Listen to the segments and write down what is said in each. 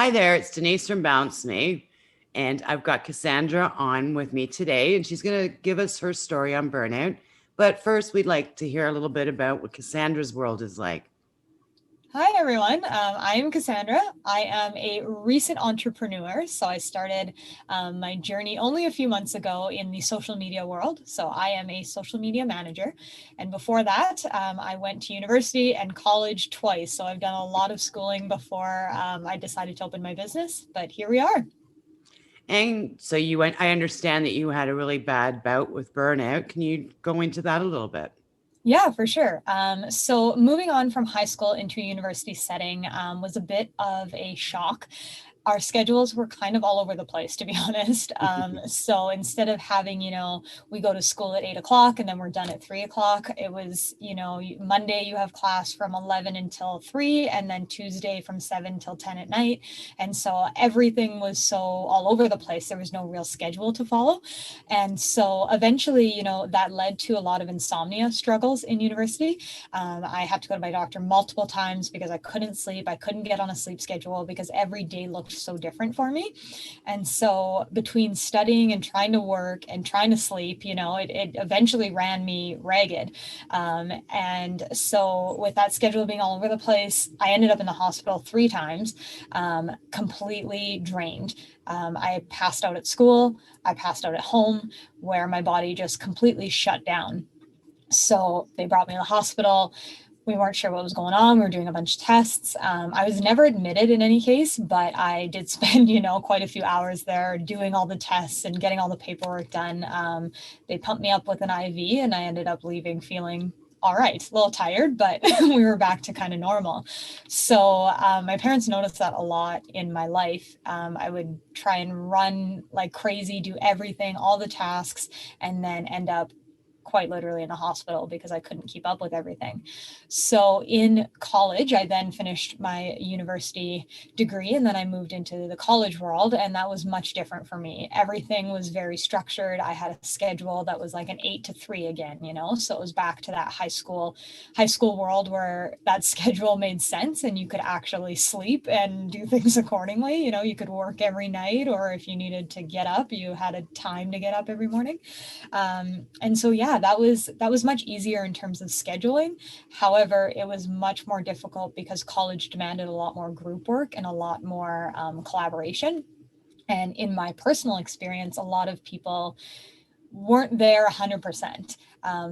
Hi there, it's Denise from Bounce Me, and I've got Kassandra on with me today, and she's going to give us her story on burnout. But first, we'd like to hear a little bit about what Kassandra's world is like. Hi, everyone. I am Kassandra. I am a recent entrepreneur. So I started my journey only a few months ago in the social media world. So I am a social media manager. And before that, I went to university and college twice. So I've done a lot of schooling before I decided to open my business. But here we are. And so you went, I understand that you had a really bad bout with burnout. Can you go into that a little bit? Yeah, for sure. So moving on from high school into a university setting was a bit of a shock. Our schedules were kind of all over the place, to be honest. So instead of having, we go to school at 8 o'clock and then we're done at 3 o'clock, it was, Monday you have class from 11 until 3, and then Tuesday from 7 till 10 at night. And so everything was so all over the place. There was no real schedule to follow. And so eventually, that led to a lot of insomnia struggles in university. I had to go to my doctor multiple times because I couldn't sleep. I couldn't get on a sleep schedule because every day looked so different for me. And so between studying and trying to work and trying to sleep, it eventually ran me ragged. And so with that schedule being all over the place, I ended up in the hospital 3 times, completely drained. I passed out at school. I passed out at home, where my body just completely shut down. So they brought me to the hospital. We weren't sure what was going on. We were doing a bunch of tests. I was never admitted in any case, but I did spend, quite a few hours there doing all the tests and getting all the paperwork done. They pumped me up with an IV, and I ended up leaving feeling all right, a little tired, but we were back to kind of normal. So my parents noticed that a lot in my life. I would try and run like crazy, do everything, all the tasks, and then end up quite literally in the hospital because I couldn't keep up with everything. So in college, I then finished my university degree, and then I moved into the college world, and that was much different for me. Everything was very structured. I had a schedule that was like an 8 to 3 again, so it was back to that high school world where that schedule made sense and you could actually sleep and do things accordingly. You could work every night, or if you needed to get up, you had a time to get up every morning. And so, yeah, that was much easier in terms of scheduling. However, it was much more difficult because college demanded a lot more group work and a lot more collaboration. And in my personal experience, a lot of people weren't there 100%.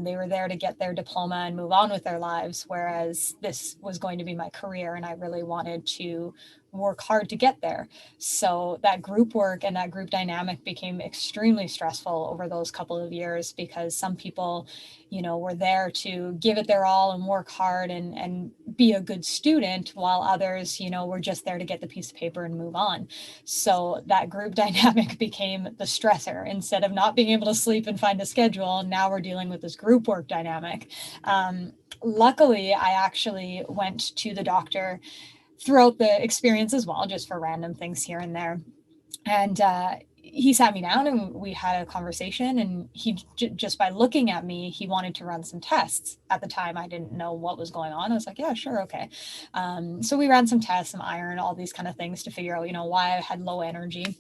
They were there to get their diploma and move on with their lives, whereas this was going to be my career and I really wanted to work hard to get there. So that group work and that group dynamic became extremely stressful over those couple of years because some people, were there to give it their all and work hard and be a good student, while others, were just there to get the piece of paper and move on. So that group dynamic became the stressor. Instead of not being able to sleep and find a schedule, now we're dealing with this group work dynamic. Luckily, I actually went to the doctor throughout the experience as well, just for random things here and there. And he sat me down and we had a conversation, and he just by looking at me, he wanted to run some tests. At the time, I didn't know what was going on. I was like, yeah, sure, okay. So we ran some tests, some iron, all these kind of things to figure out, why I had low energy.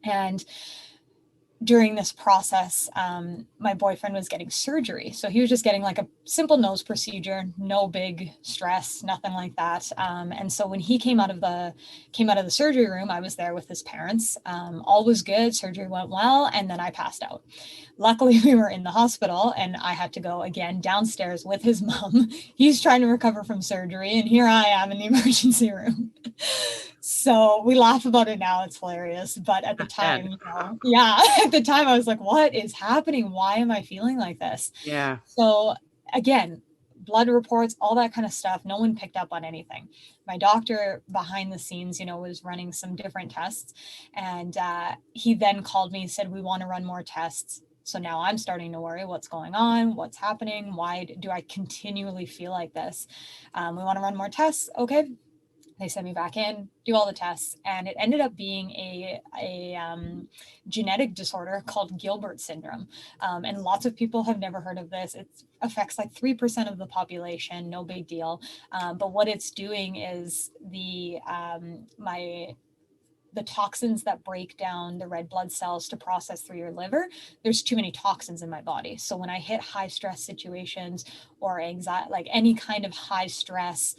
And during this process, my boyfriend was getting surgery. So he was just getting like a simple nose procedure, no big stress, nothing like that. And so when he came out of the surgery room, I was there with his parents. All was good. Surgery went well. And then I passed out. Luckily, we were in the hospital and I had to go again downstairs with his mom. He's trying to recover from surgery, and here I am in the emergency room. So we laugh about it now. It's hilarious. But at the time, And yeah, at the time I was like, what is happening? Why am I feeling like this? yeah, So again, blood reports, all that kind of stuff. No one picked up on anything. My doctor behind the scenes, was running some different tests. And he then called me and said, we want to run more tests. So now I'm starting to worry, what's going on? What's happening? Why do I continually feel like this? We want to run more tests. Okay. They sent me back in, do all the tests, and it ended up being a genetic disorder called Gilbert syndrome. And lots of people have never heard of this. It affects like 3% of the population, no big deal. But what it's doing is my the toxins that break down the red blood cells to process through your liver, there's too many toxins in my body. So when I hit high stress situations or anxiety, like any kind of high stress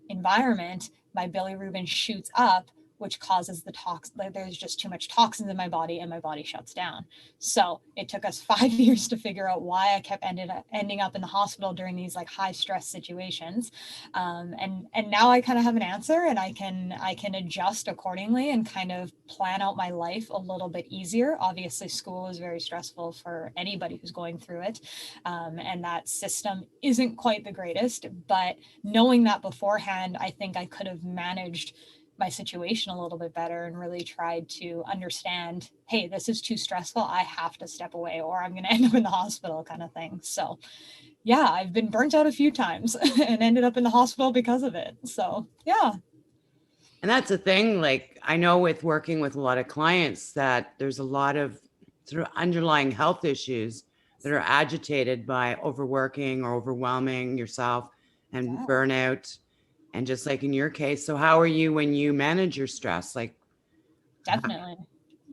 environment, my bilirubin shoots up, which causes the like there's just too much toxins in my body and my body shuts down. So it took us 5 years to figure out why I kept ending up in the hospital during these like high stress situations. And now I kind of have an answer, and I can adjust accordingly and kind of plan out my life a little bit easier. Obviously, school is very stressful for anybody who's going through it. And that system isn't quite the greatest, but knowing that beforehand, I think I could have managed my situation a little bit better and really tried to understand, hey, this is too stressful. I have to step away or I'm going to end up in the hospital kind of thing. So yeah, I've been burnt out a few times and ended up in the hospital because of it. So yeah. And that's the thing. Like, I know with working with a lot of clients that there's a lot of sort of underlying health issues that are agitated by overworking or overwhelming yourself and burnout. And just like in your case, so how are you when you manage your stress? Like, definitely.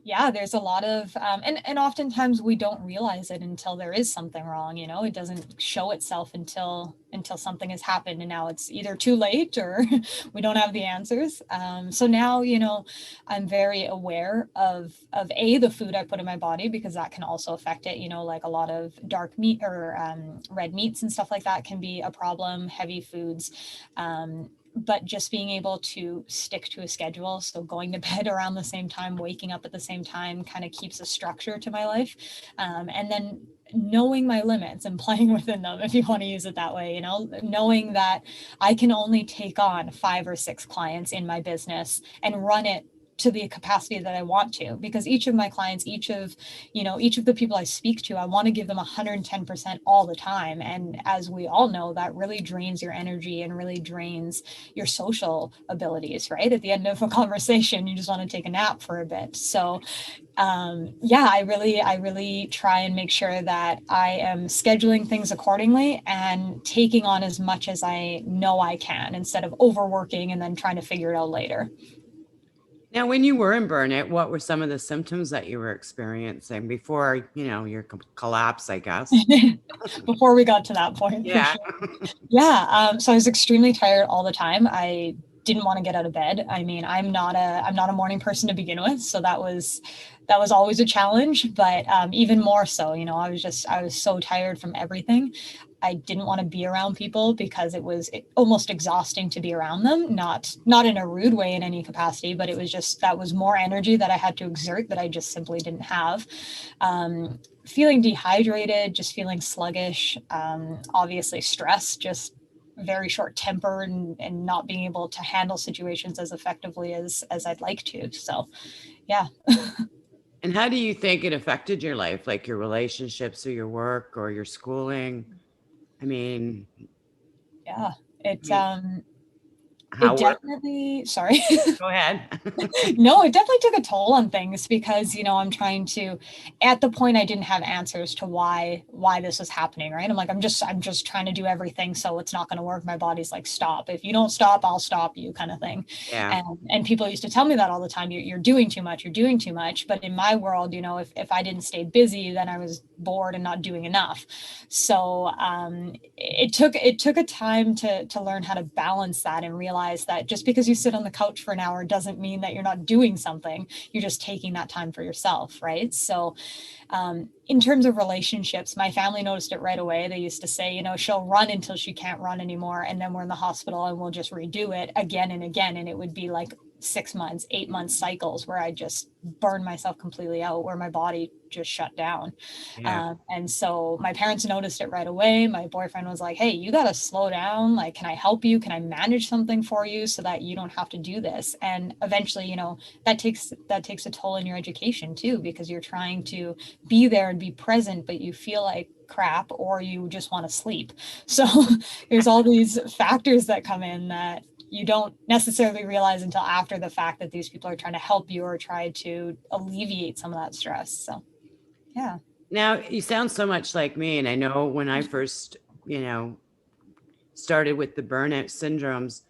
Yeah, there's a lot of, and oftentimes we don't realize it until there is something wrong. You know, it doesn't show itself until something has happened, and now it's either too late or we don't have the answers. So now, you know, I'm very aware of the food I put in my body, because that can also affect it. You know, like a lot of dark meat or red meats and stuff like that can be a problem. Heavy foods. But just being able to stick to a schedule, so going to bed around the same time, waking up at the same time, kind of keeps a structure to my life. And then knowing my limits and playing within them, if you want to use it that way, you know, knowing that I can only take on 5 or 6 clients in my business and run it to the capacity that I want to, because each of my clients, each of the people I speak to, I want to give them 110% all the time. And as we all know, that really drains your energy and really drains your social abilities, right? At the end of a conversation, you just want to take a nap for a bit. So yeah, I really try and make sure that I am scheduling things accordingly and taking on as much as I know I can, instead of overworking and then trying to figure it out later. now, when you were in burnout, what were some of the symptoms that you were experiencing before, you know, your collapse, I guess? Before we got to that point, for Yeah. sure. Yeah. So I was extremely tired all the time. I didn't want to get out of bed. I mean, I'm not a morning person to begin with, so that was always a challenge. But even more so, you know, I was so tired from everything. I didn't want to be around people because it was almost exhausting to be around them. Not in a rude way in any capacity, but it was just, that was more energy that I had to exert that I just simply didn't have. Feeling dehydrated, just feeling sluggish, obviously stress, just very short tempered and not being able to handle situations as effectively as I'd like to. So yeah. And how do you think it affected your life, like your relationships or your work or your schooling? I mean, Yeah, it how work? definitely, sorry. Go ahead. No, it definitely took a toll on things, because, you know, I'm trying to, at the point I didn't have answers to why this was happening, right? I'm like, I'm just trying to do everything, so it's not going to work. My body's like, stop. If you don't stop, I'll stop you, kind of thing. Yeah. And people used to tell me that all the time. You're doing too much. You're doing too much. But in my world, you know, if I didn't stay busy, then I was bored and not doing enough. So it took a time to learn how to balance that and realize that just because you sit on the couch for an hour doesn't mean that you're not doing something. You're just taking that time for yourself, right? So in terms of relationships, my family noticed it right away. They used to say, you know, she'll run until she can't run anymore, and then we're in the hospital and we'll just redo it again and again. And it would be like 6 months, 8 month cycles where I just burned myself completely out, where my body just shut down. Yeah. And so my parents noticed it right away. My boyfriend was like, hey, you got to slow down. Like, can I help you? Can I manage something for you so that you don't have to do this? And eventually, you know, that takes a toll in your education too, because you're trying to be there and be present, but you feel like crap, or you just want to sleep. So there's all these factors that come in that you don't necessarily realize until after the fact, that these people are trying to help you or try to alleviate some of that stress. So yeah. Now, you sound so much like me. And I know when I first, you know, started with the burnout syndromes,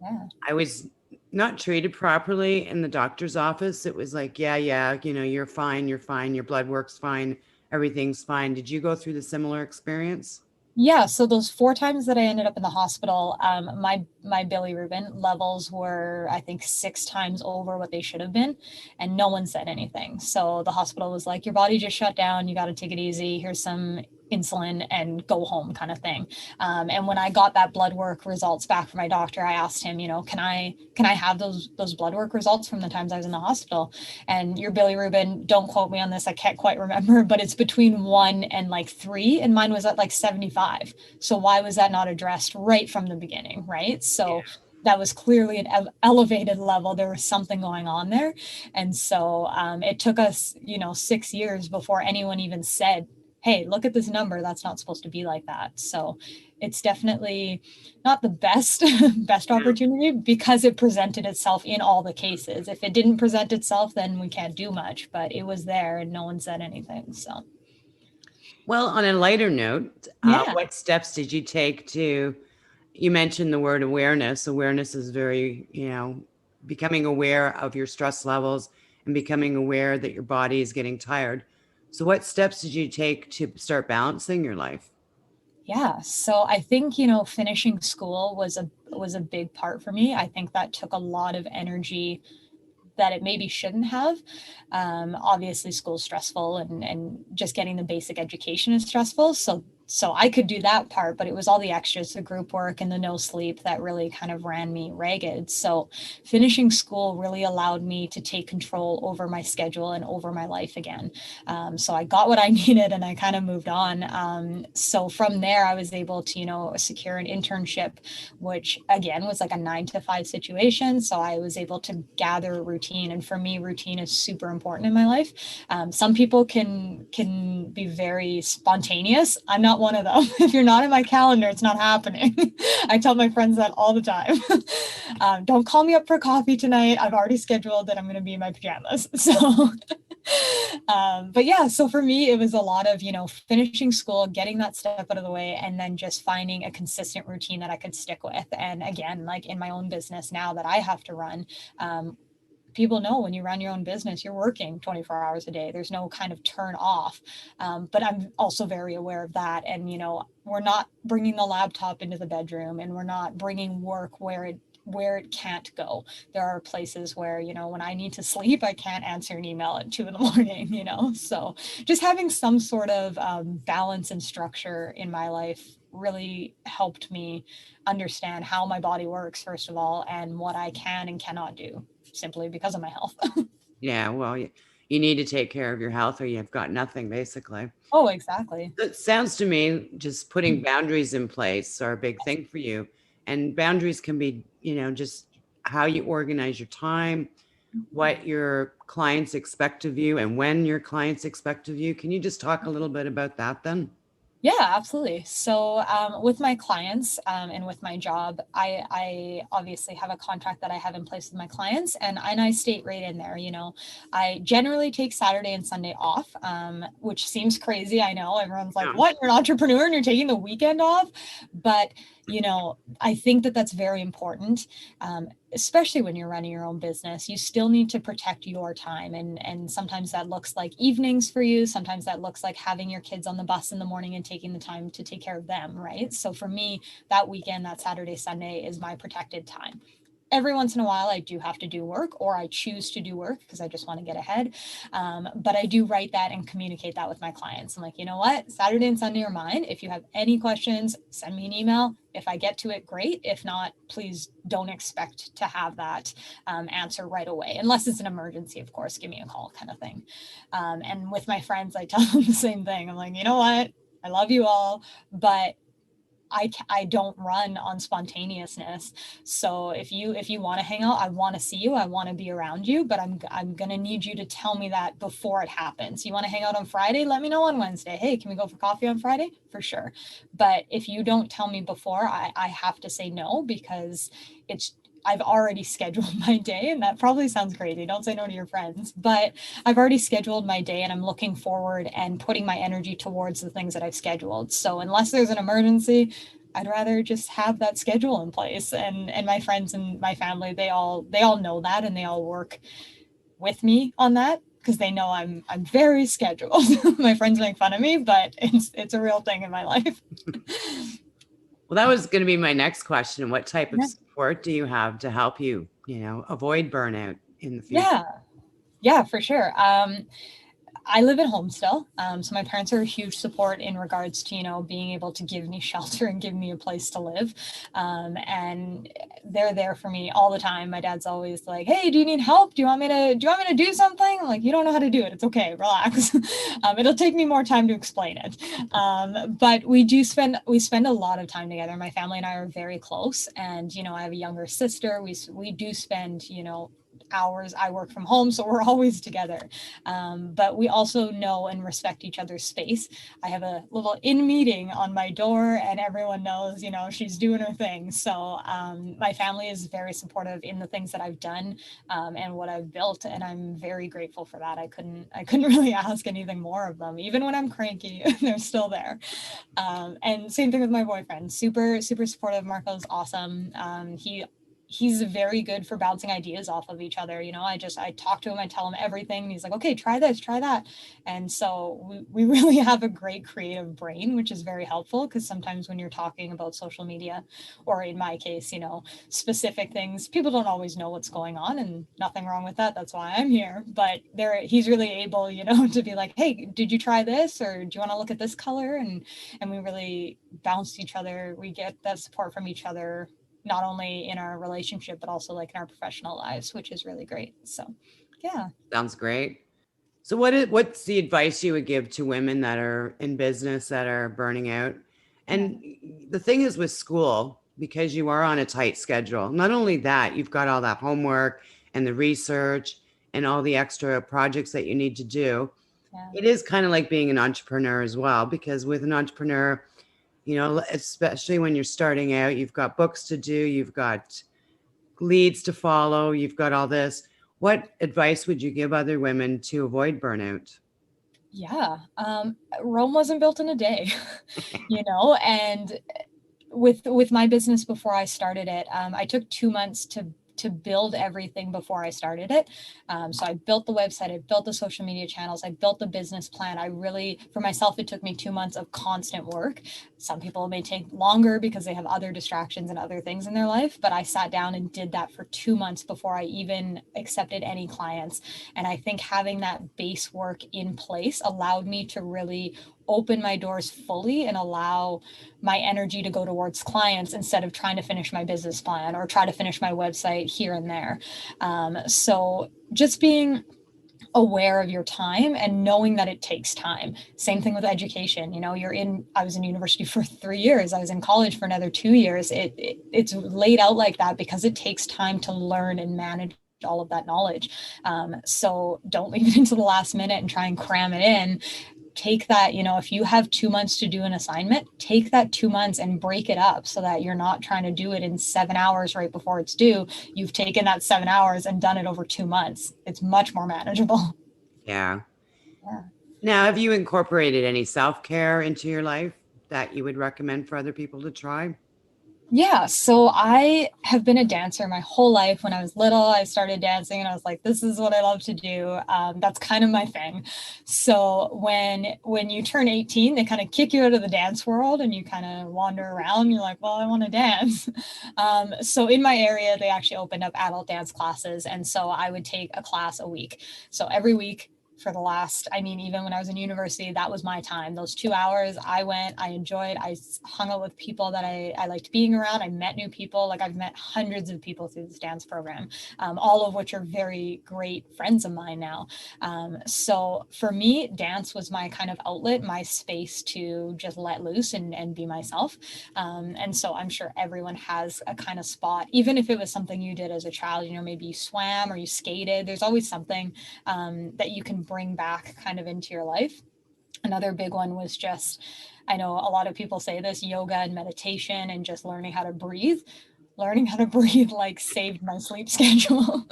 Yeah. I was not treated properly in the doctor's office. It was like, yeah, you're fine, your blood work's fine, everything's fine. Did you go through the similar experience? Yeah, so those 4 times that I ended up in the hospital, my bilirubin levels were, I think, 6 times over what they should have been, and no one said anything. So the hospital was like, "Your body just shut down. You got to take it easy. Here's some insulin and go home," kind of thing. And when I got that blood work results back from my doctor, I asked him, can I have those blood work results from the times I was in the hospital? And your bilirubin, don't quote me on this, I can't quite remember, but it's between 1 and 3, and mine was at like 75. So why was that not addressed right from the beginning, right? So that was clearly an elevated level. There was something going on there. And so it took us, 6 years before anyone even said, "Hey, look at this number. That's not supposed to be like that." So it's definitely not the best best opportunity because it presented itself in all the cases. If it didn't present itself, then we can't do much, but it was there and no one said anything. So Well, on a lighter note, yeah. what steps did you take to, you mentioned the word awareness. Awareness is very, becoming aware of your stress levels and becoming aware that your body is getting tired. So, what steps did you take to start balancing your life? Yeah. So I think, finishing school was a big part for me. I think that took a lot of energy that it maybe shouldn't have. Obviously, school's stressful, and just getting the basic education is stressful. So I could do that part, but it was all the extras, the group work and the no sleep that really kind of ran me ragged. So finishing school really allowed me to take control over my schedule and over my life again. So I got what I needed and I kind of moved on. So from there, I was able to, secure an internship, which again was like a 9 to 5 situation. So I was able to gather a routine. And for me, routine is super important in my life. Some people can be very spontaneous. I'm not one of them. If you're not in my calendar, it's not happening. I tell my friends that all the time. Don't call me up for coffee tonight. I've already scheduled that I'm going to be in my pajamas. So but yeah, so for me, it was a lot of, finishing school, getting that step out of the way, and then just finding a consistent routine that I could stick with. And again, like in my own business now that I have to run, people know when you run your own business, you're working 24 hours a day. There's no kind of turn off. But I'm also very aware of that. And, we're not bringing the laptop into the bedroom, and we're not bringing work where it can't go. There are places where, when I need to sleep, I can't answer an email at 2 in the morning, So just having some sort of balance and structure in my life really helped me understand how my body works, first of all, and what I can and cannot do simply because of my health. Yeah, well, you need to take care of your health or you've got nothing, basically. Oh, exactly. It sounds to me just putting boundaries in place are a big thing for you. And boundaries can be, just how you organize your time, what your clients expect of you, and when your clients expect of you. Can you just talk a little bit about that then? Yeah, absolutely. So with my clients and with my job, I obviously have a contract that I have in place with my clients, and I state right in there, I generally take Saturday and Sunday off, which seems crazy. I know everyone's like, Yeah. "What? You're an entrepreneur and you're taking the weekend off?" But I think that that's very important, especially when you're running your own business. You still need to protect your time, and sometimes that looks like evenings for you. Sometimes that looks like having your kids on the bus in the morning and taking the time to take care of them, right? So for me, that weekend, that Saturday, Sunday is my protected time. Every once in a while, I do have to do work, or I choose to do work because I just want to get ahead. But I do write that and communicate that with my clients. I'm like, you know what? Saturday and Sunday are mine. If you have any questions, send me an email. If I get to it, great. If not, please don't expect to have that answer right away. Unless it's an emergency, of course, give me a call, kind of thing. And with my friends, I tell them the same thing. I'm like, you know what? I love you all, but I don't run on spontaneousness. So if you want to hang out, I want to see you, I want to be around you, but I'm going to need you to tell me that before it happens. You want to hang out on Friday? Let me know on Wednesday. Hey, can we go for coffee on Friday? For sure. But if you don't tell me before, I have to say no, because I've already scheduled my day, and that probably sounds crazy. Don't say no to your friends, but I've already scheduled my day and I'm looking forward and putting my energy towards the things that I've scheduled. So unless there's an emergency, I'd rather just have that schedule in place. And my friends and my family, they all know that, and they all work with me on that because they know I'm very scheduled. My friends make fun of me, but it's a real thing in my life. Well, that was going to be my next question. What type of Yeah. support do you have to help you, avoid burnout in the future? Yeah. Yeah, for sure. I live at home still. So my parents are a huge support in regards to, being able to give me shelter and give me a place to live. And they're there for me all the time. My dad's always like, "Hey, do you need help? Do you want me to do something?" I'm like, "You don't know how to do it. It's okay. Relax." It'll take me more time to explain it. But we spend a lot of time together. My family and I are very close. And, I have a younger sister. We do spend, hours. I work from home, so we're always together. But we also know and respect each other's space. I have a little in meeting on my door, and everyone knows, she's doing her thing. So my family is very supportive in the things that I've done, and what I've built, and I'm very grateful for that. I couldn't really ask anything more of them. Even when I'm cranky, they're still there. And same thing with my boyfriend. Super, super supportive. Marco's awesome. He's very good for bouncing ideas off of each other. I talk to him, I tell him everything, and he's like, "Okay, try this, try that." And so we really have a great creative brain, which is very helpful, because sometimes when you're talking about social media, or in my case, specific things, people don't always know what's going on, and nothing wrong with that. That's why I'm here. But he's really able, to be like, "Hey, did you try this? Or do you want to look at this color?" And we really bounce each other. We get that support from each other, not only in our relationship, but also like in our professional lives, which is really great. So, yeah. Sounds great. So what's the advice you would give to women that are in business that are burning out? Yeah. And the thing is with school, because you are on a tight schedule, not only that, you've got all that homework and the research and all the extra projects that you need to do. Yeah. It is kind of like being an entrepreneur as well, because with an entrepreneur, especially when you're starting out, you've got books to do, you've got leads to follow, you've got all this. What advice would you give other women to avoid burnout? Yeah. Rome wasn't built in a day, and with my business before I started it, I took 2 months to build everything before I started it. So I built the website, I built the social media channels, I built the business plan. For myself, it took me 2 months of constant work. Some people may take longer because they have other distractions and other things in their life, but I sat down and did that for 2 months before I even accepted any clients. And I think having that base work in place allowed me to really open my doors fully and allow my energy to go towards clients instead of trying to finish my business plan or try to finish my website here and there. So just being aware of your time and knowing that it takes time. Same thing with education. I was in university for 3 years. I was in college for another 2 years. It's laid out like that because it takes time to learn and manage all of that knowledge. So don't leave it into the last minute and try and cram it in. Take that, if you have 2 months to do an assignment, take that 2 months and break it up so that you're not trying to do it in 7 hours right before it's due. You've taken that 7 hours and done it over 2 months. It's much more manageable. Yeah. Yeah. Now, have you incorporated any self-care into your life that you would recommend for other people to try? Yeah, so I have been a dancer my whole life. When I was little, I started dancing and I was like, this is what I love to do. That's kind of my thing. So when you turn 18, they kind of kick you out of the dance world and you kind of wander around. You're like, well, I want to dance. So in my area, they actually opened up adult dance classes. And so I would take a class a week. So every week, for the last, even when I was in university, that was my time. Those 2 hours, I went, I enjoyed, I hung out with people that I liked being around. I met new people. Like I've met hundreds of people through this dance program, all of which are very great friends of mine now. So for me, dance was my kind of outlet, my space to just let loose and be myself. And so I'm sure everyone has a kind of spot, even if it was something you did as a child, maybe you swam or you skated, there's always something that you can bring back kind of into your life. Another big one was just, I know a lot of people say this, yoga and meditation and just learning how to breathe. Learning how to breathe like saved my sleep schedule.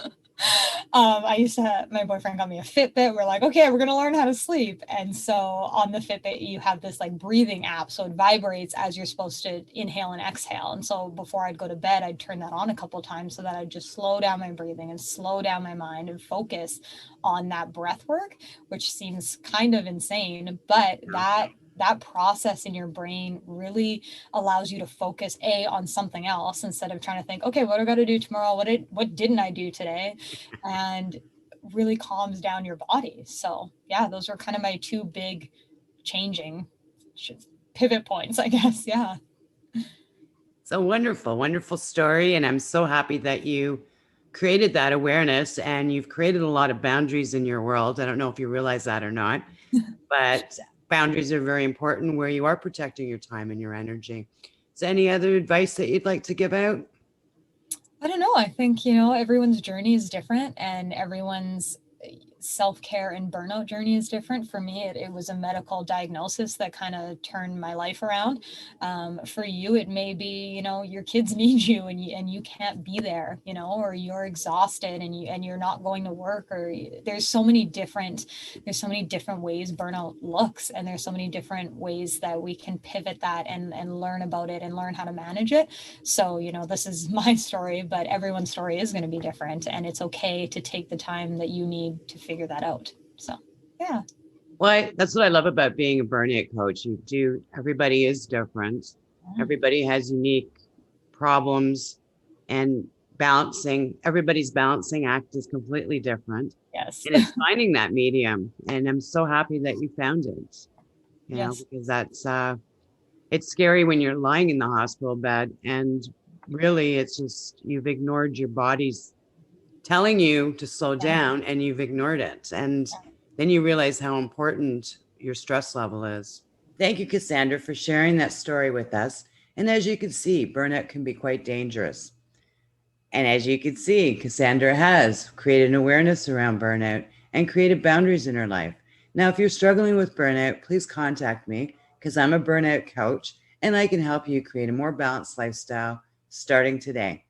I used to, my boyfriend got me a Fitbit. We're like, okay, we're going to learn how to sleep. And so on the Fitbit, you have this like breathing app. So it vibrates as you're supposed to inhale and exhale. And so before I'd go to bed, I'd turn that on a couple of times so that I'd just slow down my breathing and slow down my mind and focus on that breath work, which seems kind of insane, but that process in your brain really allows you to focus on something else instead of trying to think, okay, what do I got to do tomorrow? What didn't I do today? And really calms down your body. So yeah, those are kind of my two big changing pivot points, I guess. Yeah. So wonderful, wonderful story. And I'm so happy that you created that awareness and you've created a lot of boundaries in your world. I don't know if you realize that or not, but boundaries are very important where you are protecting your time and your energy. Is there any other advice that you'd like to give out? I don't know. I think, everyone's journey is different and everyone's self-care and burnout journey is different. For me, it was a medical diagnosis that kind of turned my life around. For you, it may be, your kids need you and you can't be there, or you're exhausted and you're not going to work, or there's so many different ways burnout looks, and there's so many different ways that we can pivot that and learn about it and learn how to manage it. So, this is my story, but everyone's story is going to be different, and it's okay to take the time that you need to figure that out. So, yeah. Well, that's what I love about being a burnout coach. Everybody is different. Everybody has unique problems, and everybody's balancing act is completely different. Yes. And it's finding that medium. And I'm so happy that you found it, Yes. because it's scary when you're lying in the hospital bed and really it's just, you've ignored your body's telling you to slow down and you've ignored it. And then you realize how important your stress level is. Thank you, Kassandra, for sharing that story with us. And as you can see, burnout can be quite dangerous. And as you can see, Kassandra has created an awareness around burnout and created boundaries in her life. Now, if you're struggling with burnout, please contact me because I'm a burnout coach and I can help you create a more balanced lifestyle starting today.